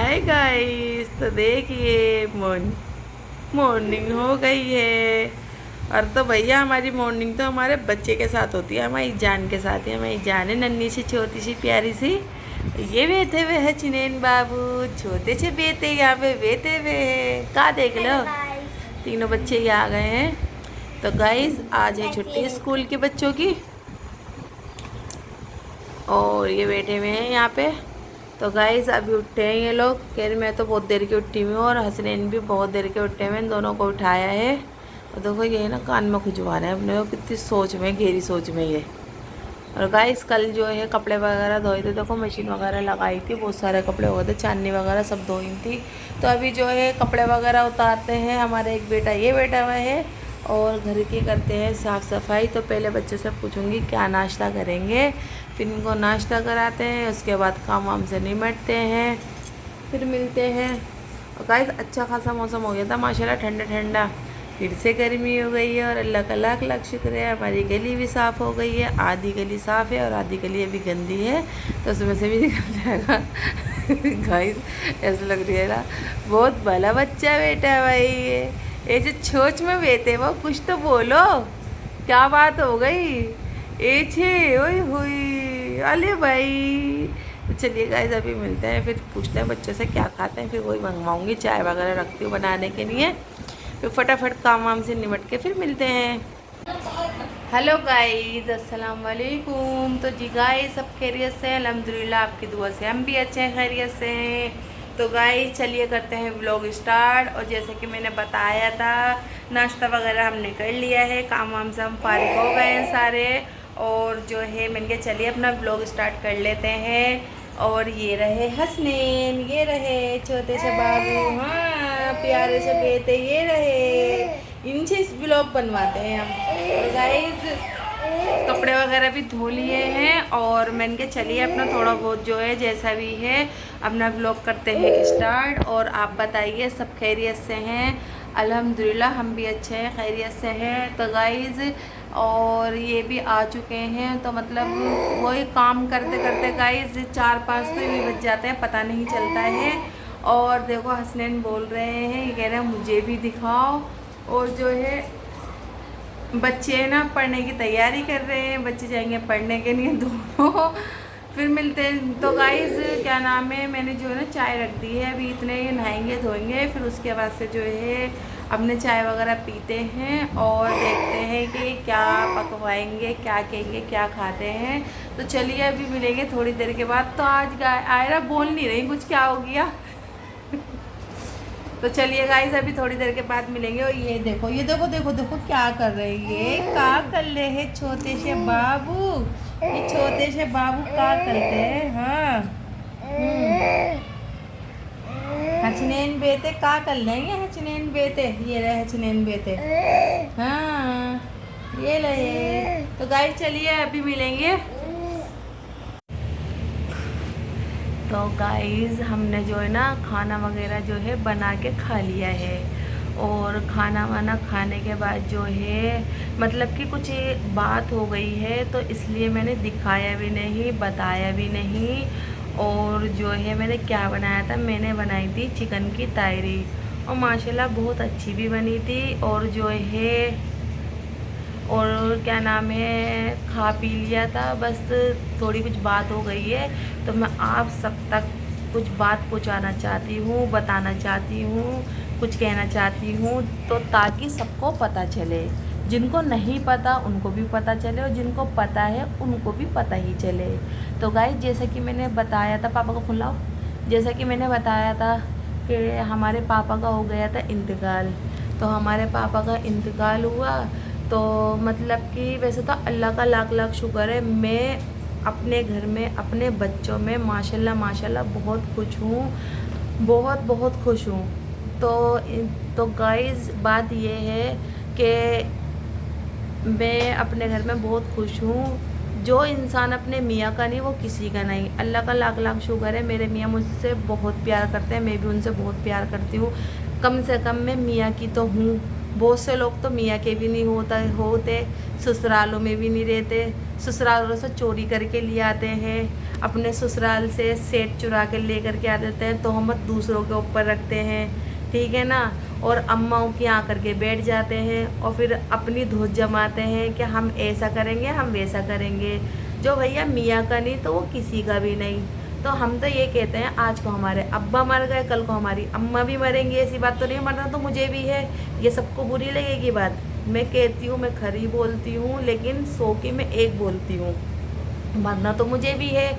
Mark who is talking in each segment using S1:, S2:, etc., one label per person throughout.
S1: Hi guys, तो देखिए morning हो गई है। और तो भैया हमारी मॉर्निंग तो हमारे बच्चे के साथ होती है, हमारी जान के साथ ही। हमारी जान है नन्ही सी छोटी सी प्यारी सी। ये बैठे हुए है चिनेन बाबू, छोटे से बेटे यहाँ पे बैठे हुए हैं। कहाँ देख लो, तीनों बच्चे ही आ गए हैं। तो गाइस आज है छुट्टी स्कूल के बच्चों की, और ये बैठे हुए हैं यहाँ पे। तो गाइस अभी उठे हैं ये लोग, कह रहे मैं तो बहुत देर की उठी हुई हूँ, और हसनैन भी बहुत देर के उठे हुए हैं। दोनों को उठाया है। और देखो ये ना कान में खुजवा रहे हैं अपने को, कितनी सोच में, गहरी सोच में ये। और गाइस कल जो है कपड़े वगैरह धोए थे, देखो मशीन वगैरह लगाई थी, बहुत सारे कपड़े हो गए थे, चांदनी वगैरह सब धोई थी। तो अभी जो है कपड़े वगैरह उतारते हैं। हमारे एक बेटा ये बैठा हुआ है, और घर की करते हैं साफ़ सफाई। तो पहले बच्चे से पूछूंगी क्या नाश्ता करेंगे, फिर इनको नाश्ता कराते हैं, उसके बाद काम वाम से निमटते हैं, फिर मिलते हैं। और गाइस अच्छा खासा मौसम हो गया था माशाल्लाह, ठंडा ठंडा। फिर से गर्मी हो गई है, और अल्लाह का लाख लाख शुक्र है हमारी गली भी साफ़ हो गई है। आधी गली साफ़ है और आधी गली अभी गंदी है, तो उसमें से भी निकल जाएगा। गाइस ऐसा लग रही है ना, बहुत भला बच्चा बेटा है भाई ये जो छोच में बेटे वो कुछ तो बोलो, क्या बात हो गई। ए छे ओए हुई अले भाई। तो चलिए गाइस अभी मिलते हैं, फिर पूछते हैं बच्चों से क्या खाते हैं, फिर वही मंगवाऊंगी। चाय वगैरह रखती हूँ बनाने के लिए, फिर फटाफट काम वाम से निपट के फिर मिलते हैं। हेलो गाइस, अस्सलाम वालेकुम। तो जी गाइस सब खैरियत से, अल्हम्दुलिल्लाह आपकी दुआ से हम भी अच्छे हैं, खैरियत से हैं। तो गाइस चलिए करते हैं व्लॉग स्टार्ट। और जैसे कि मैंने बताया था, नाश्ता वगैरह हमने कर लिया है, काम वाम से हम फारिग हो गए हैं सारे। और जो है मैंने कहा चलिए अपना व्लॉग स्टार्ट कर लेते हैं। और ये रहे हसनैन, ये रहे छोटे से बाबू, हाँ प्यारे से बेटे ये रहे। इनसे व्लॉग बनवाते हैं हम। तो गाइस कपड़े वगैरह भी धो लिए हैं, और मैंने कहा चलिए अपना थोड़ा बहुत जो है जैसा भी है अपना व्लॉग करते हैं स्टार्ट। और आप बताइए सब खैरियत से हैं? अल्हम्दुलिल्लाह हम भी अच्छे हैं, खैरियत से हैं। तो गाइस और ये भी आ चुके हैं, तो मतलब वही काम करते करते गाइस 4-5 तो भी बज जाते हैं, पता नहीं चलता है। और देखो हसनैन बोल रहे हैं, ये कह रहे हैं मुझे भी दिखाओ। और जो है बच्चे ना पढ़ने की तैयारी कर रहे हैं, बच्चे जाएंगे पढ़ने के लिए दोनों। फिर मिलते हैं। तो गाइस क्या नाम है, मैंने जो है ना चाय रख दी है, अभी इतने नहाएंगे धोएंगे, फिर उसके बाद से जो है अपने चाय वगैरह पीते हैं, और देखते हैं कि क्या पकवाएंगे, क्या कहेंगे, क्या खाते हैं। तो चलिए अभी मिलेंगे थोड़ी देर के बाद। तो आज आयरा बोल नहीं रही कुछ, क्या हो गया। तो चलिए गाइस अभी थोड़ी देर के बाद मिलेंगे। और ये देखो, ये देखो देखो देखो क्या कर रहे हैं, ये क्या कर रहे हैं छोटे से बाबू, ये छोटे से बाबू क्या करते हैं। हाँ हचनैन बेटे क्या कर लेंगे, हचनैन बेटे ये रहे, हचनैन बेटे हाँ ये रहे। तो गाइस चलिए अभी मिलेंगे। तो गाइस हमने जो है ना खाना वगैरह जो है बना के खा लिया है। और खाना वाना खाने के बाद जो है मतलब कि कुछ बात हो गई है, तो इसलिए मैंने दिखाया भी नहीं, बताया भी नहीं। और जो है मैंने क्या बनाया था, मैंने बनाई थी चिकन की तायरी, और माशाल्लाह बहुत अच्छी भी बनी थी। और जो है और क्या नाम है खा पी लिया था, बस थोड़ी कुछ बात हो गई है। तो मैं आप सब तक कुछ बात पहुंचाना चाहती हूँ, बताना चाहती हूँ, कुछ कहना चाहती हूँ, तो ताकि सबको पता चले। जिनको नहीं पता उनको भी पता चले, और जिनको पता है उनको भी पता ही चले। तो गाइस जैसा कि मैंने बताया था, पापा को खुलाओ, जैसा कि मैंने बताया था कि हमारे पापा का हो गया था इंतकाल। तो हमारे पापा का इंतकाल हुआ, तो मतलब कि वैसे तो अल्लाह का लाख लाख शुक्र है, मैं अपने घर में अपने बच्चों में माशाल्लाह माशाल्लाह बहुत खुश हूँ, बहुत बहुत खुश हूँ। तो गाइस बात ये है कि मैं अपने घर में बहुत खुश हूँ। जो इंसान अपने मियाँ का नहीं वो किसी का नहीं। अल्लाह का लाख लाख शुक्र है, मेरे मियाँ मुझसे बहुत प्यार करते हैं, मैं भी उनसे बहुत प्यार करती हूँ। कम से कम मैं मियाँ की तो हूँ, बहुत से लोग तो मियाँ के भी नहीं होते, ससुरालों में भी नहीं रहते, ससुरालों से चोरी करके ले आते हैं, अपने ससुराल से सेठ चुरा के ले करके आ देते हैं, तोहमत दूसरों के ऊपर रखते हैं, ठीक है ना। और अम्माओं की यहाँ करके बैठ जाते हैं और फिर अपनी धोत जमाते हैं कि हम ऐसा करेंगे, हम वैसा करेंगे। जो भैया मियाँ का नहीं तो वो किसी का भी नहीं। तो हम तो ये कहते हैं, आज को हमारे अब्बा मर गए, कल को हमारी अम्मा भी मरेंगी, ऐसी बात तो नहीं, मरना तो मुझे भी है। ये सबको बुरी लगेगी बात, मैं कहती हूँ, मैं खरी बोलती हूँ, लेकिन 100 की मैं एक बोलती हूँ। मरना तो मुझे भी है,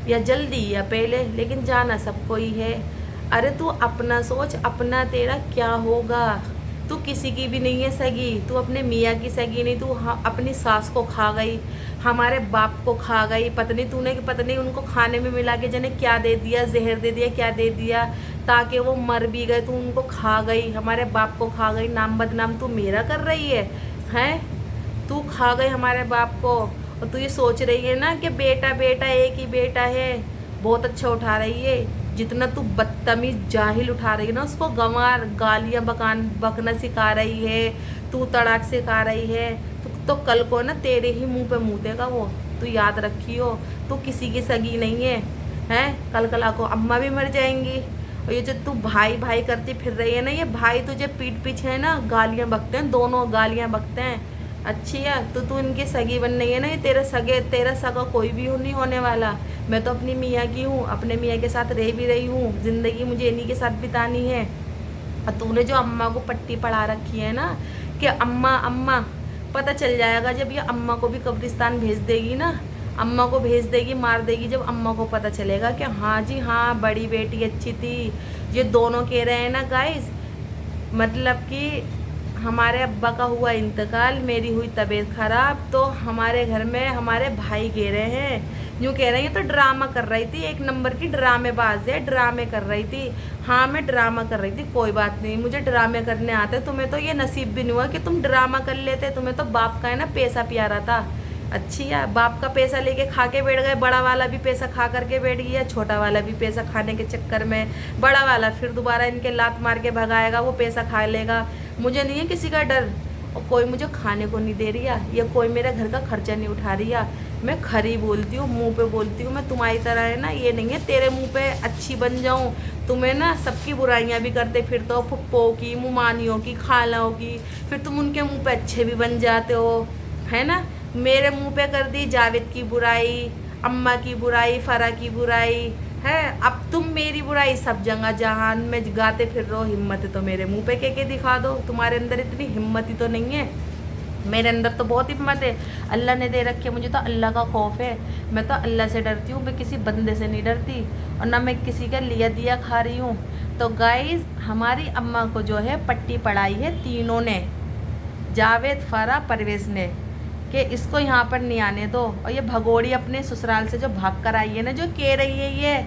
S1: या जल्दी या पहले, लेकिन जाना सबको ही है। अरे तू अपना सोच, अपना तेरा क्या होगा। तू किसी की भी नहीं है सगी, तू अपने मियाँ की सगी नहीं, तू अपनी सास को खा गई, हमारे बाप को खा गई। पत्नी तूने कि पत्नी उनको खाने में मिला के जने क्या दे दिया, जहर दे दिया, क्या दे दिया, ताकि वो मर भी गए, तू उनको खा गई, हमारे बाप को खा गई। नाम बदनाम तू मेरा कर रही है, हैं? तू खा गई हमारे बाप को, और तू ये सोच रही है ना कि बेटा बेटा एक ही बेटा है, बहुत अच्छा उठा रही है। जितना तू बदतमीज जाहिल उठा रही है ना, उसको गंवार गालियाँ बकना सिखा रही है, तू तड़ाक सिखा रही है, तो कल को ना तेरे ही मुंह पे मुँह देगा वो, तू याद रखियो। तू किसी की सगी नहीं है, हैं? कल कला को अम्मा भी मर जाएंगी। और ये जो तू भाई भाई करती फिर रही है ना, ये भाई तुझे पीठ पीछे है ना गालियाँ बकते हैं, दोनों गालियाँ बकते हैं। अच्छी है तो तू इनकी सगी बन रही है ना, ये तेरा सगा कोई भी नहीं होने वाला। मैं तो अपनी मियाँ की हूँ, अपने मियाँ के साथ रह भी रही हूँ, ज़िंदगी मुझे इन्हीं के साथ बितानी है। और तूने जो अम्मा को पट्टी पढ़ा रखी है ना कि अम्मा अम्मा, पता चल जाएगा जब ये अम्मा को भी कब्रिस्तान भेज देगी ना, अम्मा को भेज देगी, मार देगी। जब अम्मा को पता चलेगा कि हाँ जी हाँ बड़ी बेटी अच्छी थी। ये दोनों कह रहे हैं ना गाइस, मतलब कि हमारे अब्बा का हुआ इंतकाल, मेरी हुई तबीयत ख़राब, तो हमारे घर में हमारे भाई कह रहे हैं, यूँ कह रहे हैं ये तो ड्रामा कर रही थी, एक नंबर की ड्रामेबाज है, ड्रामे कर रही थी। हाँ मैं ड्रामा कर रही थी, कोई बात नहीं, मुझे ड्रामे करने आते। तुम्हें तो ये नसीब भी नहीं हुआ कि तुम ड्रामा कर लेते, तुम्हें तो बाप का है ना पैसा प्यारा था। अच्छी है, बाप का पैसा लेके खा के बैठ गए, बड़ा वाला भी पैसा खा करके बैठ गया, छोटा वाला भी पैसा खाने के चक्कर में, बड़ा वाला फिर दोबारा इनके लात मार के भगाएगा, वो पैसा खा लेगा। मुझे नहीं है किसी का डर, और कोई मुझे खाने को नहीं दे रही है, या कोई मेरे घर का खर्चा नहीं उठा रही है। मैं खरी बोलती हूँ, मुंह पे बोलती हूँ। मैं तुम्हारी तरह है ना, ये नहीं है तेरे मुंह पे अच्छी बन जाऊँ। तुम्हें ना सबकी बुराइयाँ भी करते फिरते हो, फुप्पो की, मुमानियों की, खालाओं की, फिर तुम उनके मुंह पे अच्छे भी बन जाते हो, है ना। मेरे मुंह पे कर दी जावेद की बुराई, अम्मा की बुराई, फरा की बुराई है, अब तुम मेरी बुराई सब जगह जहान में गाते फिर रहो। हिम्मत है तो मेरे मुंह पे के दिखा दो, तुम्हारे अंदर इतनी हिम्मत ही तो नहीं है, मेरे अंदर तो बहुत हिम्मत है। अल्लाह ने दे रखी है, मुझे तो अल्लाह का खौफ है, मैं तो अल्लाह से डरती हूँ, मैं किसी बंदे से नहीं डरती, और ना मैं किसी का लिया दिया खा रही हूँ। तो गाइस हमारी अम्मा को जो है पट्टी पढ़ाई है तीनों ने, जावेद, फरा, परवेज़ ने, कि इसको यहाँ पर नहीं आने दो। और ये भगोड़ी अपने ससुराल से जो भाग कर आई है ना, जो कह रही है ये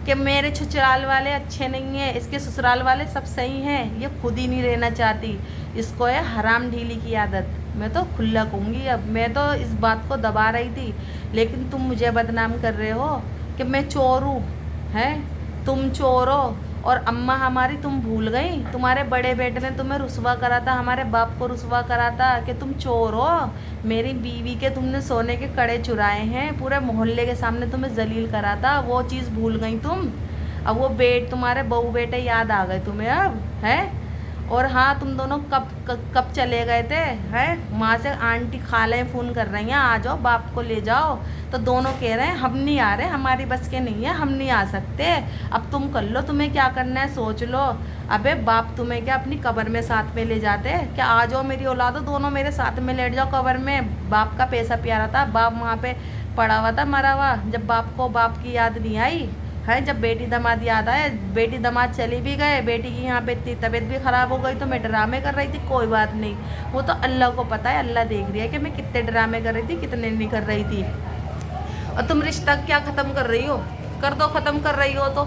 S1: कि मेरे ससुराल वाले अच्छे नहीं हैं, इसके ससुराल वाले सब सही हैं, ये खुद ही नहीं रहना चाहती, इसको है हराम ढीली की आदत। मैं तो खुला कहूँगी, अब मैं तो इस बात को दबा रही थी, लेकिन तुम मुझे बदनाम कर रहे हो कि मैं चोर हूँ, हैं? तुम चोर हो, और अम्मा हमारी तुम भूल गई, तुम्हारे बड़े बेटे ने तुम्हें रुसवा करा था, हमारे बाप को रुसवा करा था कि तुम चोर हो। मेरी बीवी के तुमने सोने के कड़े चुराए हैं, पूरे मोहल्ले के सामने तुम्हें जलील करा था, वो चीज़ भूल गई तुम। अब वो तुम्हारे बहू बेटे याद आ गए तुम्हें अब, हैं? और हाँ तुम दोनों कब चले गए थे, हैं? माँ से आंटी खालें फ़ोन कर रही हैं आ जाओ, बाप को ले जाओ, तो दोनों कह रहे हैं हम नहीं आ रहे, हमारी बस के नहीं है, हम नहीं आ सकते। अब तुम कर लो, तुम्हें क्या करना है सोच लो। अबे बाप तुम्हें क्या अपनी कब्र में साथ में ले जाते, क्या आ जाओ मेरी औलादो, दोनों मेरे साथ में लेट जाओ कब्र में। बाप का पैसा प्यारा था, बाप वहाँ पे पड़ा हुआ था मरा हुआ, जब बाप को बाप की याद नहीं आई है, जब बेटी दामाद याद आए, बेटी दामाद चली भी गए, बेटी की यहाँ पे इतनी तबीयत भी ख़राब हो गई, तो मैं ड्रामे कर रही थी, कोई बात नहीं, वो तो अल्लाह को पता है, अल्लाह देख रही है कि मैं कितने ड्रामे कर रही थी, कितने नहीं कर रही थी। और तुम रिश्ता क्या ख़त्म कर रही हो, कर दो, ख़त्म कर रही हो तो,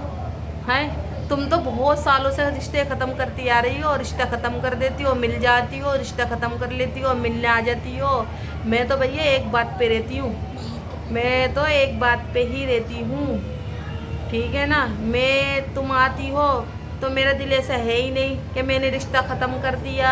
S1: हैं? तुम तो बहुत सालों से रिश्ते ख़त्म करती आ रही हो, रिश्ता ख़त्म कर देती हो, मिल जाती हो, रिश्ता ख़त्म कर लेती हो, मिलने आ जाती हो। मैं तो भैया एक बात पे रहती हूँ, मैं तो एक बात पे ही रहती हूँ, ठीक है ना। मैं तुम आती हो तो मेरा दिल ऐसा है ही नहीं कि मैंने रिश्ता ख़त्म कर दिया।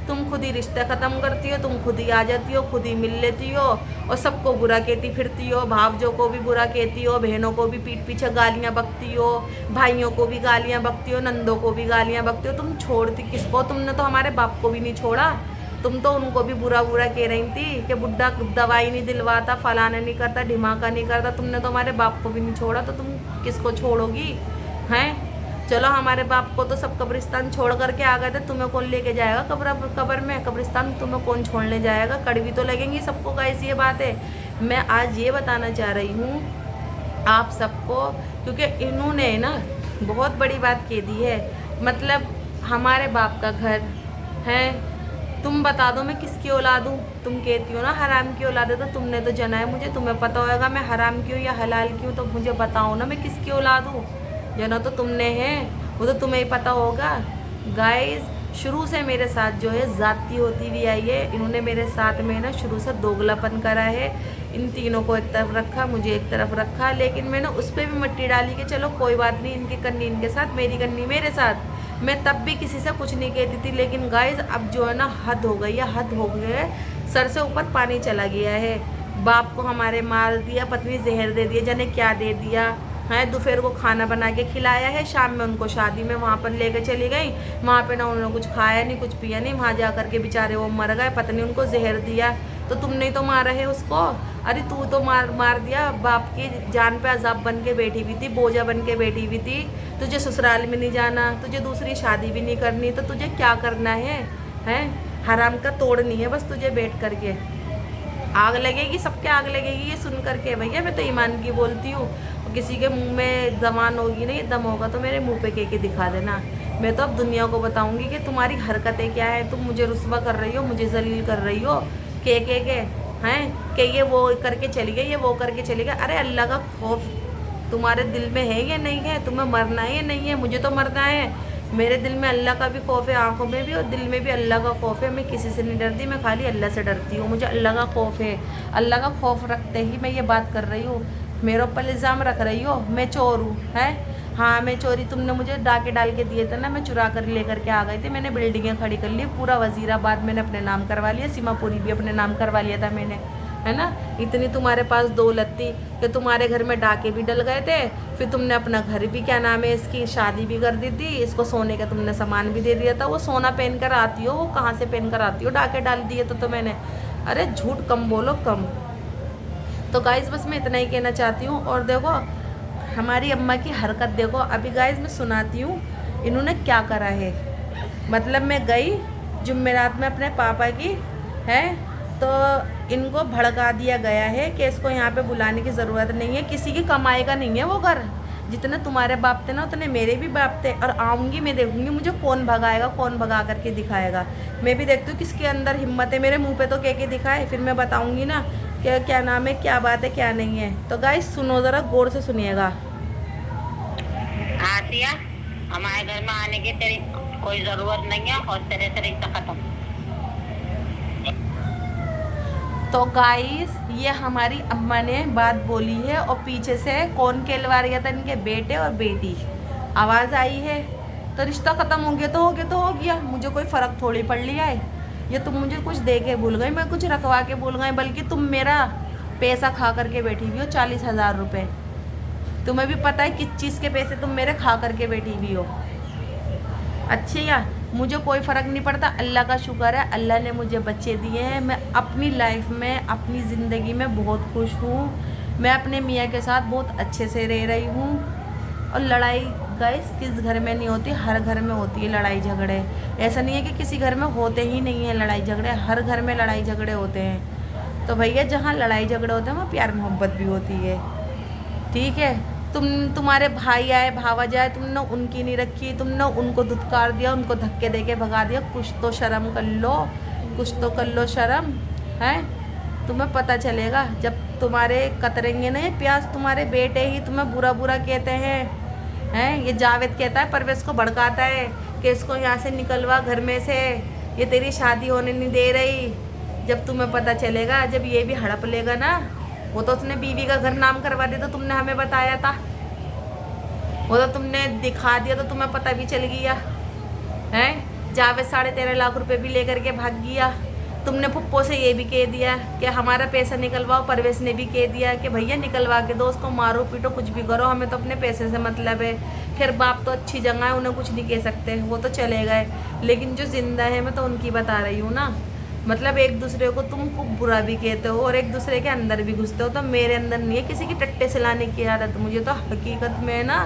S1: तुम खुद ही रिश्ता ख़त्म करती हो, तुम खुद ही आ जाती हो, खुद ही मिल लेती हो और सबको बुरा कहती फिरती हो, भावजों को भी बुरा कहती हो, बहनों को भी पीठ पीछे गालियाँ बकती हो, भाइयों को भी गालियाँ बकती हो, नंदों को भी गालियाँ बकती हो। तुम छोड़ती किसको? तुमने तो हमारे बाप को भी नहीं छोड़ा। तुम तो उनको भी बुरा बुरा कह रही थी कि बुड्ढा दवाई नहीं दिलवाता, फलाना नहीं करता, ढिमाका नहीं करता। तुमने तो हमारे बाप को भी नहीं छोड़ा, तो तुम किसको छोड़ोगी? हैं? चलो हमारे बाप को तो सब कब्रिस्तान छोड़ करके आ गए थे, तुम्हें कौन लेके जाएगा कब्र में? कब्रिस्तान तुम्हें कौन छोड़ने जाएगा? कड़वी तो लगेंगी सबको गाइस ये बात है। मैं आज ये बताना चाह रही हूँ आप सबको, क्योंकि इन्होंने ना बहुत बड़ी बात कह दी है। मतलब हमारे बाप का घर है, तुम बता दो मैं किसकी औलाद हूँ? तुम कहती हो ना हराम की औलाद है, तो तुमने तो जना है मुझे, तुम्हें पता होगा मैं हराम की हूँ या हलाल की हूँ। तो मुझे बताओ ना मैं किसकी औलाद हूँ? जना तो तुमने है, वो तो तुम्हें ही पता होगा। गाइस शुरू से मेरे साथ जो है ज़ाती होती भी आई है। इन्होंने मेरे साथ में ना शुरू से दोगलापन करा है। इन तीनों को एक तरफ रखा, मुझे एक तरफ रखा, लेकिन मैंने उस पर भी मिट्टी डाली कि चलो कोई बात नहीं, इनकी करनी इनके साथ, मेरी करनी मेरे साथ। मैं तब भी किसी से कुछ नहीं कहती थी, लेकिन गाइस अब जो है ना हद हो गई है, हद हो गई है। सर से ऊपर पानी चला गया है। बाप को हमारे मार दिया, पत्नी जहर दे दिया, जाने क्या दे दिया है। दोपहर को खाना बना के खिलाया है, शाम में उनको शादी में वहाँ पर लेके चली गई, वहाँ पे ना उन्होंने कुछ खाया नहीं, कुछ पिया नहीं, वहाँ जा कर के बेचारे वो मर गए, पत्नी उनको जहर दिया। तो तुमने ही तो मारा है उसको। अरे तू तो मार दिया। बाप की जान पे अजाब बन के बैठी हुई थी, बोझा बन के बैठी हुई थी। तुझे ससुराल में नहीं जाना, तुझे दूसरी शादी भी नहीं करनी, तो तुझे क्या करना है? हैं? हराम का तोड़नी है बस तुझे बैठ करके। आग लगेगी, सबके आग लगेगी ये सुन करके। भैया मैं तो ईमान की बोलती हूँ। किसी के मुंह में जबान होगी ना, ये दम होगा तो मेरे मुंह पे कह के दिखा देना। मैं तो अब दुनिया को बताऊंगी कि तुम्हारी हरकतें क्या है। तुम मुझे रुस्वा कर रही हो, मुझे जलील कर रही हो के हैं कि ये वो करके चली गई, ये वो करके चली गई। अरे अल्लाह का खौफ तुम्हारे दिल में है या नहीं है? तुम्हें मरना है या नहीं है? मुझे तो मरना है। मेरे दिल में अल्लाह का भी खौफ है, आंखों में भी और दिल में भी अल्लाह का खौफ है। मैं किसी से नहीं डरती, मैं खाली अल्लाह से डरती हूँ। मुझे अल्लाह का खौफ है। अल्लाह का खौफ रखते ही मैं ये बात कर रही हूँ। मेरे ऊपर इल्ज़ाम रख रही हो मैं चोर हूँ? है? हाँ मैं चोरी, तुमने मुझे डाके डाल के दिए थे ना, मैं चुरा कर लेकर के आ गई थी। मैंने बिल्डिंगें खड़ी कर ली, पूरा वजीराबाद मैंने अपने नाम करवा लिया, सीमापुरी भी अपने नाम करवा लिया था मैंने, है ना। इतनी तुम्हारे पास दौलत थी कि तुम्हारे घर में डाके भी डल गए थे, फिर तुमने अपना घर भी क्या नाम है इसकी शादी भी कर दी थी, इसको सोने का तुमने सामान भी दे दिया था। वो सोना पहन कर आती हो, वो कहाँ से पहन कर आती हो? डाके डाल दिए तो मैंने। अरे झूठ कम बोलो, कम। तो गाइज़ बस मैं इतना ही कहना चाहती हूँ। और देखो हमारी अम्मा की हरकत देखो। अभी गाइज़ मैं सुनाती हूँ इन्होंने क्या करा है। मतलब मैं गई जुम्मेरात में अपने पापा की, है, तो इनको भड़का दिया गया है कि इसको यहाँ पे बुलाने की ज़रूरत नहीं है, किसी की कमाई का नहीं है वो घर। जितने तुम्हारे बाप थे ना उतने मेरे भी बाप थे। और आऊँगी मैं, देखूँगी मुझे कौन भगाएगा, कौन भगा करके दिखाएगा। मैं भी देखती हूँ किसके अंदर हिम्मत है। मेरे मुँह पे तो कह के दिखाए, फिर मैं बताऊँगी ना क्या नाम है, क्या बात है, क्या नहीं है। तो गाइस सुनो, ज़रा गौर से सुनिएगा।
S2: आसिया, हमारे घर में आने की तेरी कोई ज़रूरत नहीं है और तेरे से रिश्ता खत्म।
S1: तो गाइस ये हमारी अम्मा ने बात बोली है और पीछे से कौन कहलवा रहा था? इनके बेटे और बेटी। आवाज़ आई है तो रिश्ता ख़त्म हो गया तो हो गया तो हो गया, मुझे कोई फ़र्क थोड़ी पड़ लिया है। ये तुम मुझे कुछ दे के भूल गई, मैं कुछ रखवा के भूल गई, बल्कि तुम मेरा पैसा खा करके बैठी हुई हो, 40,000 रुपये। तुम्हें भी पता है किस चीज़ के पैसे तुम मेरे खा करके बैठी हुई हो। अच्छी या मुझे कोई फ़र्क नहीं पड़ता। अल्लाह का शुक्र है, अल्लाह ने मुझे बच्चे दिए हैं। मैं अपनी लाइफ में, अपनी ज़िंदगी में बहुत खुश हूँ। मैं अपने मियाँ के साथ बहुत अच्छे से रह रही हूँ। और लड़ाई गाइस किस घर में नहीं होती? हर घर में होती है लड़ाई झगड़े। ऐसा नहीं है कि किसी घर में होते ही नहीं है लड़ाई झगड़े, हर घर में लड़ाई झगड़े होते हैं। तो भैया जहाँ लड़ाई झगड़े होते हैं वहाँ प्यार मोहब्बत भी होती है, ठीक है। तुम्हारे भाई आए, भावा जाए, तुमने उनकी नहीं रखी, तुमने उनको धुतकार दिया, उनको धक्के दे के भगा दिया। कुछ तो शर्म कर लो, कुछ तो कर लो शर्म, है। तुम्हें पता चलेगा जब तुम्हारे कतरेंगे ना ये प्यास। तुम्हारे बेटे ही तुम्हें बुरा बुरा कहते हैं। ये जावेद कहता है, परवेश को भड़काता है कि इसको यहाँ से निकलवा घर में से, ये तेरी शादी होने नहीं दे रही। जब तुम्हें पता चलेगा, जब ये भी हड़प लेगा ना, वो तो उसने बीवी का घर नाम करवा दिया तो तुमने हमें बताया था। वो तो तुमने दिखा दिया तो तुम्हें पता भी चल गया है। जावेद 13.5 लाख रुपए भी लेकर के भाग गया। तुमने पुप्पो से ये भी कह दिया कि हमारा पैसा निकलवाओ। परवेश ने भी कह दिया कि भैया निकलवा के दो उसको, मारो पीटो कुछ भी करो, हमें तो अपने पैसे से मतलब है। खैर बाप तो अच्छी जगह है, उन्हें कुछ नहीं कह सकते, वो तो चले गए। लेकिन जो जिंदा है मैं तो उनकी बता रही हूँ ना। मतलब एक दूसरे को तुम खूब बुरा भी कहते हो और एक दूसरे के अंदर भी घुसते हो। तो मेरे अंदर नहीं है किसी की टट्टे से लाने की आदत। मुझे तो हकीकत में ना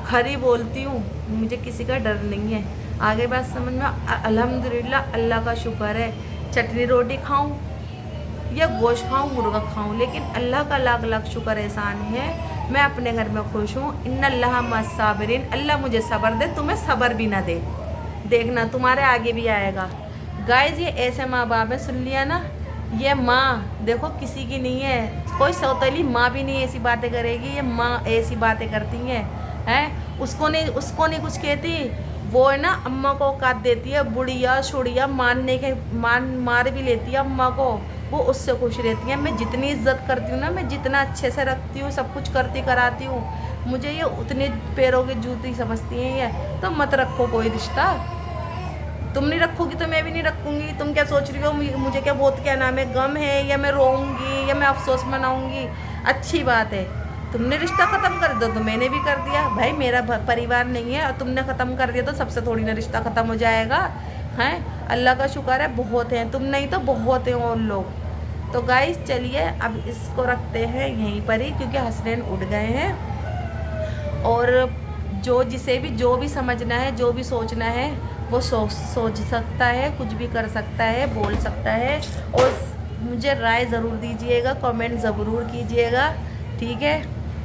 S1: खरी बोलती हूँ, मुझे किसी का डर नहीं है। आगे बात समझ में अल्हम्दुलिल्लाह, अल्लाह का शुक्र है। चटनी रोटी खाऊं या गोश्त खाऊं, मुर्गा खाऊं, लेकिन अल्लाह का लाख लाख शुक्र एहसान है, मैं अपने घर में खुश हूँ। इन्नल्लाह मस्साबिरीन, अल्लाह मुझे सब्र दे, तुम्हें सब्र भी ना दे। देखना तुम्हारे आगे भी आएगा। गाइज ये ऐसे माँ बाप है, सुन लिया ना। ये माँ देखो किसी की नहीं है, कोई सौतेली माँ भी नहीं ऐसी बातें करेगी। ये माँ ऐसी बातें करती हैं उसको नहीं कुछ कहती। वो है ना अम्मा को औकात देती है, बुढ़िया छुड़िया मार भी लेती है अम्मा को, वो उससे खुश रहती है। मैं जितनी इज्जत करती हूँ ना, मैं जितना अच्छे से रखती हूँ, सब कुछ करती कराती हूँ, मुझे ये उतने पैरों की जूती समझती हैं ये। तो मत रखो कोई रिश्ता, तुम नहीं रखोगी तो मैं भी नहीं रखूँगी। तुम क्या सोच रही हो मुझे क्या बहुत क्या नाम है गम है, या मैं रोऊंगी या मैं अफसोस मनाऊंगी? अच्छी बात है, तुमने रिश्ता ख़त्म कर दो तो मैंने भी कर दिया। भाई मेरा परिवार नहीं है और तुमने ख़त्म कर दिया तो सबसे थोड़ी ना रिश्ता ख़त्म हो जाएगा हैं। अल्लाह का शुक्र है बहुत हैं, तुम नहीं तो बहुत हैं और लोग। तो गाइस चलिए अब इसको रखते हैं यहीं पर ही, क्योंकि हसनैन उठ गए हैं। और जिसे भी जो भी समझना है, जो भी सोचना है, वो सोच सकता है, कुछ भी कर सकता है, बोल सकता है। और मुझे राय ज़रूर दीजिएगा, कमेंट ज़रूर कीजिएगा, ठीक है,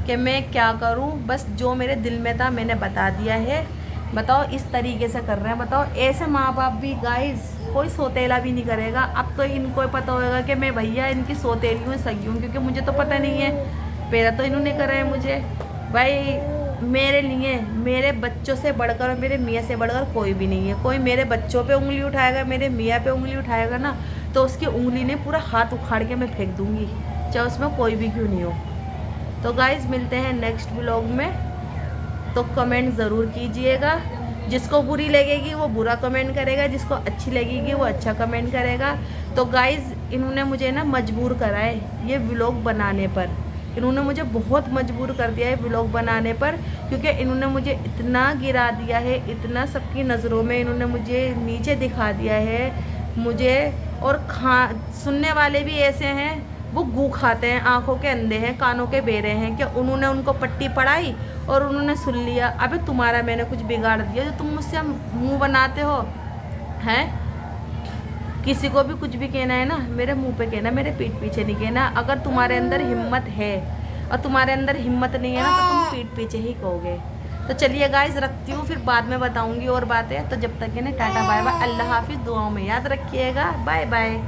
S1: कि मैं क्या करूं। बस जो मेरे दिल में था मैंने बता दिया है। बताओ इस तरीके से कर रहे हैं, बताओ ऐसे माँ बाप भी गाइस कोई सौतेला भी नहीं करेगा। अब तो इनको पता होगा कि मैं भैया इनकी सौतेली हूँ, सही हूँ, क्योंकि मुझे तो पता नहीं है, पैदा तो इन्होंने करा है मुझे। भाई मेरे लिए मेरे बच्चों से बढ़कर और मेरे मियाँ से बढ़कर कोई भी नहीं है। कोई मेरे बच्चों पे उंगली उठाएगा, मेरे मियाँ पे उंगली उठाएगा ना, तो उसकी उंगली ने पूरा हाथ उखाड़ के मैं फेंक दूँगी, चाहे उसमें कोई भी क्यों नहीं हो। तो गाइज़ मिलते हैं नेक्स्ट व्लॉग में, तो कमेंट ज़रूर कीजिएगा। जिसको बुरी लगेगी वो बुरा कमेंट करेगा, जिसको अच्छी लगेगी वो अच्छा कमेंट करेगा। तो गाइज़ इन्होंने मुझे ना मजबूर करा है ये व्लॉग बनाने पर, इन्होंने मुझे बहुत मजबूर कर दिया है व्लॉग बनाने पर, क्योंकि इन्होंने मुझे इतना गिरा दिया है, इतना सबकी नज़रों में इन्होंने मुझे नीचे दिखा दिया है मुझे। और सुनने वाले भी ऐसे हैं, वो गू खाते हैं, आंखों के अंधे हैं, कानों के बेरे हैं, कि उन्होंने उनको पट्टी पढ़ाई और उन्होंने सुन लिया। अबे तुम्हारा मैंने कुछ बिगाड़ दिया जो तुम मुझसे मुंह बनाते हो हैं? किसी को भी कुछ भी कहना है ना, मेरे मुंह पे कहना, मेरे पीठ पीछे नहीं कहना। अगर तुम्हारे अंदर हिम्मत है और तुम्हारे अंदर हिम्मत नहीं है ना, तो तुम पीठ पीछे ही कहोगे। तो चलिए गाइज रखती हूँ, फिर बाद में बताऊँगी और बातें। तो जब तक है ना टाटा बाय बाय, अल्लाह हाफिज़, दुआओं में याद रखिएगा, बाय बाय।